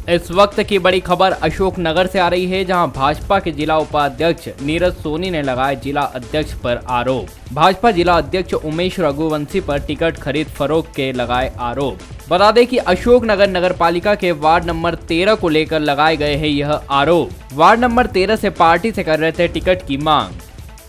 इस वक्त की बड़ी खबर अशोकनगर से आ रही है, जहां भाजपा के जिला उपाध्यक्ष नीरज सोनी ने लगाए जिला अध्यक्ष पर आरोप। भाजपा जिला अध्यक्ष उमेश रघुवंशी पर टिकट खरीद फरोख्त के लगाए आरोप। बता दें कि अशोकनगर नगर पालिका के वार्ड नंबर 13 को लेकर लगाए गए हैं यह आरोप। वार्ड नंबर 13 से पार्टी से कर रहे थे टिकट की मांग।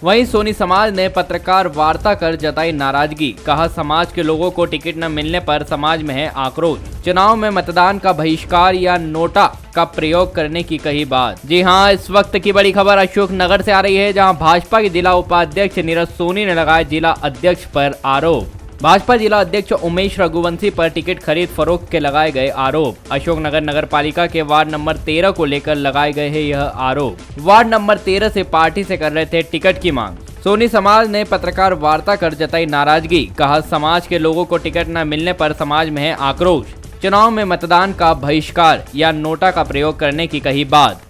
वहीं सोनी समाज ने पत्रकार वार्ता कर जताई नाराजगी। कहा, समाज के लोगों को टिकट न मिलने पर समाज में है आक्रोश। चुनाव में मतदान का बहिष्कार या नोटा का प्रयोग करने की कही बात। जी हां, इस वक्त की बड़ी खबर अशोकनगर से आ रही है, जहां भाजपा के जिला उपाध्यक्ष नीरज सोनी ने लगाए जिला अध्यक्ष पर आरोप। भाजपा जिला अध्यक्ष उमेश रघुवंशी पर टिकट खरीद फरोख्त के लगाए गए आरोप। अशोकनगर नगर पालिका के वार्ड नंबर 13 को लेकर लगाए गए हैं यह आरोप। वार्ड नंबर 13 से पार्टी से कर रहे थे टिकट की मांग। सोनी समाज ने पत्रकार वार्ता कर जताई नाराजगी। कहा, समाज के लोगों को टिकट न मिलने पर समाज में है आक्रोश। चुनाव में मतदान का बहिष्कार या नोटा का प्रयोग करने की कही बात।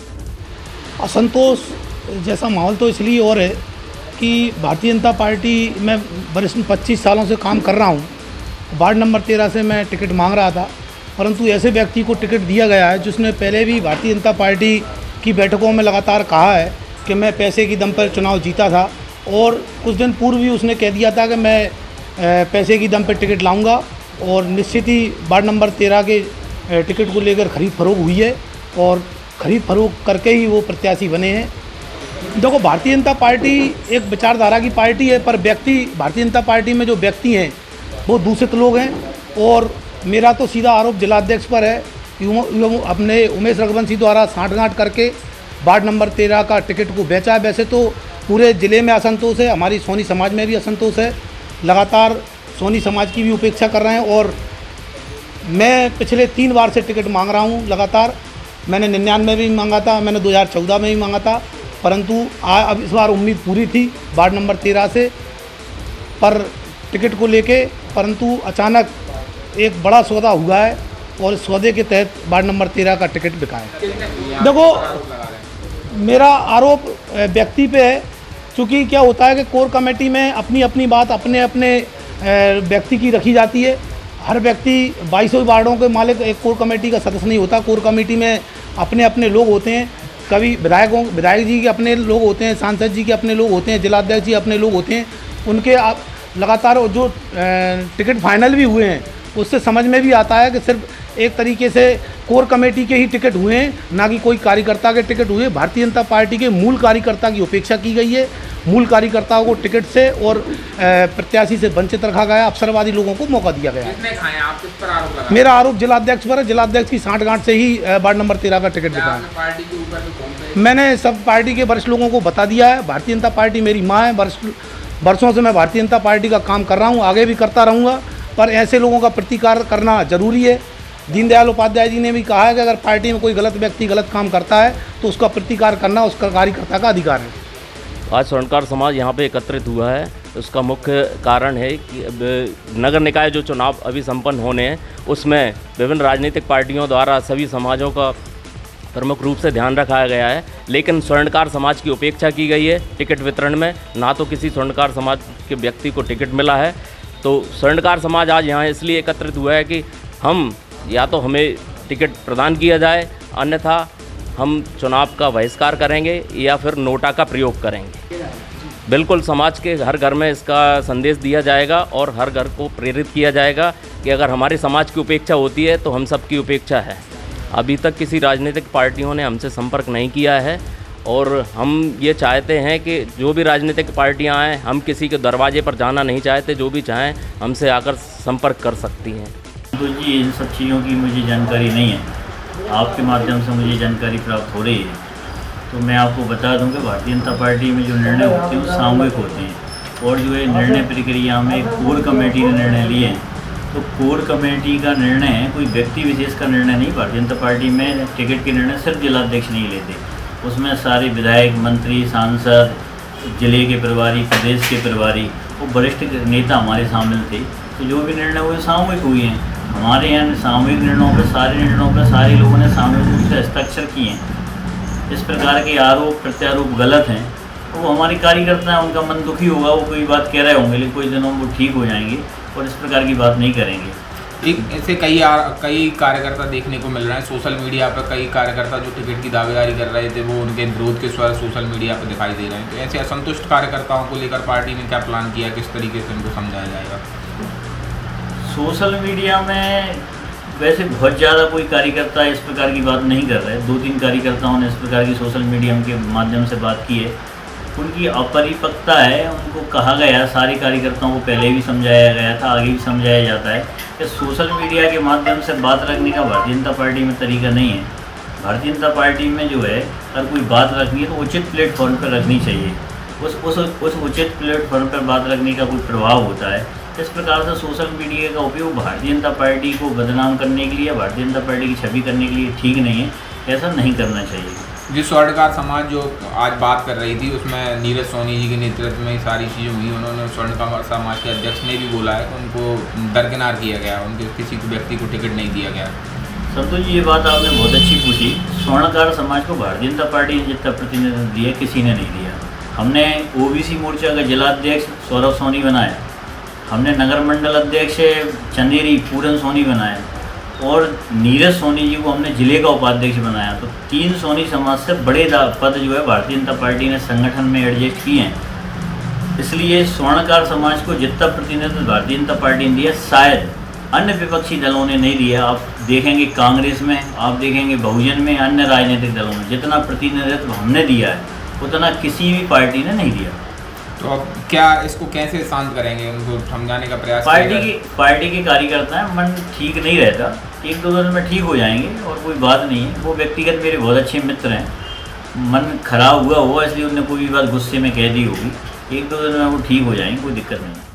असंतोष जैसा माहौल तो इसलिए और है कि भारतीय जनता पार्टी में वरिष्ठ 25 सालों से काम कर रहा हूं। वार्ड नंबर 13 से मैं टिकट मांग रहा था, परंतु ऐसे व्यक्ति को टिकट दिया गया है जिसने पहले भी भारतीय जनता पार्टी की बैठकों में लगातार कहा है कि मैं पैसे की दम पर चुनाव जीता था, और कुछ दिन पूर्व भी उसने कह दिया था कि मैं पैसे की दम पर टिकट लाऊँगा, और निश्चित ही वार्ड नंबर 13 के टिकट को लेकर खरीद फरोख्त हुई है, और खरीद फरोख्त करके ही वो प्रत्याशी बने हैं। देखो, भारतीय जनता पार्टी एक विचारधारा की पार्टी है, पर व्यक्ति भारतीय जनता पार्टी में जो व्यक्ति हैं वो दूषित लोग हैं। और मेरा तो सीधा आरोप जिलाध्यक्ष पर है कि अपने उमेश रघुवंशी द्वारा सांठगांठ करके वार्ड नंबर 13 का टिकट को बेचा है। वैसे तो पूरे ज़िले में असंतोष है, हमारी सोनी समाज में भी असंतोष है। लगातार सोनी समाज की भी उपेक्षा कर रहे हैं, और मैं पिछले 3 बार से टिकट मांग रहा हूँ लगातार। मैंने 99 में भी मांगा था, मैंने 2014 में भी मांगा था, परंतु अब इस बार उम्मीद पूरी थी वार्ड नंबर 13 से पर टिकट को लेके, परंतु अचानक एक बड़ा सौदा हुआ है, और इस सौदे के तहत वार्ड नंबर 13 का टिकट बिका है। देखो, मेरा आरोप व्यक्ति पे है, क्योंकि क्या होता है कि कोर कमेटी में अपनी अपनी बात अपने अपने व्यक्ति की रखी जाती है। हर व्यक्ति 22 वार्डों के मालिक एक कोर कमेटी का सदस्य नहीं होता। कोर कमेटी में अपने अपने लोग होते हैं। कभी विधायक जी के अपने लोग होते हैं, सांसद जी के अपने लोग होते हैं, जिलाध्यक्ष जी अपने लोग होते हैं। उनके लगातार जो टिकट फाइनल भी हुए हैं, उससे समझ में भी आता है कि सिर्फ एक तरीके से कोर कमेटी के ही टिकट हुए हैं, ना कि कोई कार्यकर्ता के टिकट हुए। भारतीय जनता पार्टी के मूल कार्यकर्ता की उपेक्षा की गई है। मूल कार्यकर्ताओं को टिकट से और प्रत्याशी से वंचित रखा गया। अवसरवादी लोगों को मौका दिया गया। आप किस पर आरोप लगा? मेरा आरोप जिलाध्यक्ष पर है। जिलाध्यक्ष की सांठगांठ से ही वार्ड नंबर 13 का टिकट बिका है। मैंने सब पार्टी के वरिष्ठ लोगों को बता दिया है। भारतीय जनता पार्टी मेरी माँ है। वर्षों से मैं भारतीय जनता पार्टी का काम कर रहा हूँ, आगे भी करता रहूँगा, पर ऐसे लोगों का प्रतिकार करना जरूरी है। दीनदयाल उपाध्याय जी ने भी कहा है कि अगर पार्टी में कोई गलत व्यक्ति गलत काम करता है तो उसका प्रतिकार करना उसका कार्यकर्ता का अधिकार है। आज स्वर्णकार समाज यहाँ पे एकत्रित हुआ है। उसका मुख्य कारण है कि नगर निकाय जो चुनाव अभी संपन्न होने हैं, उसमें विभिन्न राजनीतिक पार्टियों द्वारा सभी समाजों का प्रमुख रूप से ध्यान रखा गया है, लेकिन स्वर्णकार समाज की उपेक्षा की गई है टिकट वितरण में। ना तो किसी स्वर्णकार समाज के व्यक्ति को टिकट मिला है। तो स्वर्णकार समाज आज यहाँ इसलिए एकत्रित हुआ है कि हम या तो हमें टिकट प्रदान किया जाए, अन्यथा हम चुनाव का बहिष्कार करेंगे या फिर नोटा का प्रयोग करेंगे। बिल्कुल समाज के हर घर में इसका संदेश दिया जाएगा और हर घर को प्रेरित किया जाएगा कि अगर हमारे समाज की उपेक्षा होती है तो हम सबकी उपेक्षा है। अभी तक किसी राजनीतिक पार्टियों ने हमसे संपर्क नहीं किया है, और हम ये चाहते हैं कि जो भी राजनीतिक पार्टियां आएँ, हम किसी के दरवाजे पर जाना नहीं चाहते। जो भी चाहें हमसे आकर संपर्क कर सकती हैं। तो जी, इन सब चीज़ों की मुझे जानकारी नहीं है। आपके माध्यम से मुझे जानकारी प्राप्त हो रही है, तो मैं आपको बता दूं कि भारतीय जनता पार्टी में जो निर्णय होते हैं वो सामूहिक होते हैं, और जो है निर्णय प्रक्रिया में कोर कमेटी ने निर्णय लिए हैं। तो कोर कमेटी का निर्णय कोई व्यक्ति विशेष का निर्णय नहीं। भारतीय जनता पार्टी में टिकट के निर्णय सिर्फ जिलाध्यक्ष नहीं लेते, उसमें सारे विधायक, मंत्री, सांसद, जिले के प्रभारी, प्रदेश के प्रभारी और वरिष्ठ नेता हमारे शामिल थे। तो जो भी निर्णय हुए सामूहिक हुए हैं। हमारे यहाँ सामूहिक निर्णयों पर सारे लोगों ने सामूहिक रूप से हस्ताक्षर किए हैं। इस प्रकार के आरोप प्रत्यारोप गलत हैं। तो वो हमारे कार्यकर्ता हैं, उनका मन दुखी होगा, वो कोई बात कह रहे होंगे, लेकिन कुछ दिनों में वो ठीक हो जाएंगे और इस प्रकार की बात नहीं करेंगे। एक ऐसे कई कार्यकर्ता देखने को मिल रहे हैं सोशल मीडिया पर, कई कार्यकर्ता जो टिकट की दावेदारी कर रहे थे वो उनके विरोध के स्वर सोशल मीडिया पर दिखाई दे रहे हैं। तो ऐसे असंतुष्ट कार्यकर्ताओं को लेकर पार्टी ने क्या प्लान किया, किस तरीके से उनको समझाया जाएगा? सोशल मीडिया में वैसे बहुत ज़्यादा कोई कार्यकर्ता इस प्रकार की बात नहीं कर रहे। 2-3 कार्यकर्ताओं ने इस प्रकार की सोशल मीडिया के माध्यम से बात की है। उनकी अपरिपक्वता है। उनको कहा गया, सारे कार्यकर्ताओं को पहले भी समझाया गया था, आगे भी समझाया जाता है कि सोशल मीडिया के माध्यम से बात रखने का भारतीय जनता पार्टी में तरीका नहीं है। भारतीय जनता पार्टी में जो है अगर कोई बात रखनी है तो उचित प्लेटफॉर्म पर रखनी चाहिए। उस उचित प्लेटफॉर्म पर बात रखने का कोई प्रभाव होता है। इस प्रकार से सोशल मीडिया का उपयोग भारतीय जनता पार्टी को बदनाम करने के लिए, भारतीय जनता पार्टी की छवि करने के लिए ठीक नहीं है। ऐसा नहीं करना चाहिए। जिस स्वर्णकार समाज जो आज बात कर रही थी उसमें नीरज सोनी जी के नेतृत्व में सारी चीज़ें हुई। उन्होंने स्वर्णकार समाज के अध्यक्ष ने भी बोला है कि उनको दरकिनार किया गया, उनके किसी व्यक्ति को टिकट नहीं दिया गया। संतोष जी, ये बात आपने बहुत अच्छी पूछी। स्वर्णकार समाज को भारतीय जनता पार्टी ने जितना प्रतिनिधित्व दिया किसी ने नहीं दिया। हमने ओबीसी मोर्चा का जिला अध्यक्ष सौरभ सोनी बनाया, हमने नगर मंडल अध्यक्ष चंदेरी पूरन सोनी बनाया और नीरज सोनी जी को हमने जिले का उपाध्यक्ष बनाया। तो 3 सोनी समाज से बड़े पद जो है भारतीय जनता पार्टी ने संगठन में एडजस्ट किए हैं। इसलिए स्वर्णकार समाज को जितना प्रतिनिधित्व भारतीय जनता पार्टी ने दिया शायद अन्य विपक्षी दलों ने नहीं दिया। आप देखेंगे कांग्रेस में, आप देखेंगे बहुजन में, अन्य राजनीतिक दलों में जितना प्रतिनिधित्व हमने दिया है उतना किसी भी पार्टी ने नहीं दिया। तो अब क्या इसको कैसे शांत करेंगे, उनको समझाने का प्रयास? पार्टी के कार्यकर्ता हैं, मन ठीक नहीं रहता, 1-2 दिन में ठीक हो जाएंगे और कोई बात नहीं है। वो व्यक्तिगत मेरे बहुत अच्छे मित्र हैं। मन खराब हुआ इसलिए उन्होंने कोई भी बात गुस्से में कह दी होगी। 1-2 दिन में वो ठीक हो जाएंगे, कोई दिक्कत नहीं है।